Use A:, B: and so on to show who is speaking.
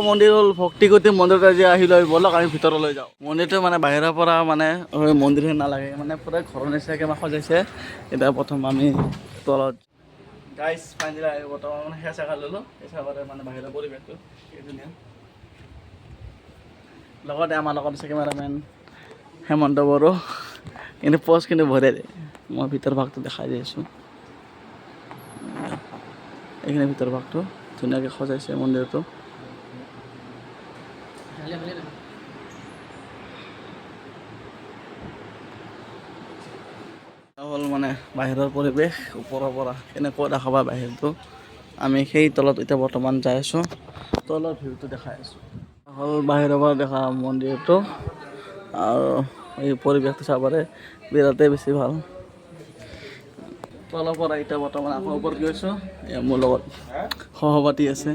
A: মন্দিৰ হ'ল ভক্তিগতি মন্দিৰত আজি আহিলৈ ব'লক আমি ভিতৰলৈ যাওঁ। মন্দিৰটো মানে বাহিৰৰ পৰা মানে মন্দিৰহে নালাগে, মানে পুৰা ঘৰৰ নিচিনাকৈ সজাইছে। এতিয়া প্ৰথম আমি তলত গাইজ ফাইনেলি বৰ্তমান মানে সেয়া চাকা ল'লোঁ। সেই চাকাতে মানে বাহিৰৰ পৰিৱেশটো এই ধুনীয়া। লগতে আমাৰ লগত আছে কেমেৰামেন হেমন্ত বড়ো, কিন্তু প'জ কিন্তু বঢ়িয়া দিয়ে। মই ভিতৰ ভাগটো দেখাই দি আছোঁ। এইখিনি ভিতৰ ভাগটো ধুনীয়াকৈ সজাইছে মন্দিৰটো। হ'ল মানে বাহিৰৰ পৰিৱেশ ওপৰৰ পৰা কেনেকুৱা দেখাবা বাহিৰটো। আমি সেই তলত এতিয়া বৰ্তমান যাই আছোঁ, তলৰ ভিউটো দেখাই আছোঁ। হ'ল বাহিৰৰ পৰা দেখা মন্দিৰটো আৰু এই পৰিৱেশটো চাবৰে বিৰাটেই বেছি ভাল। তলৰ পৰা এতিয়া বৰ্তমান আকৌ ওপৰত গৈছোঁ। মোৰ লগত সহপাঠী আছে।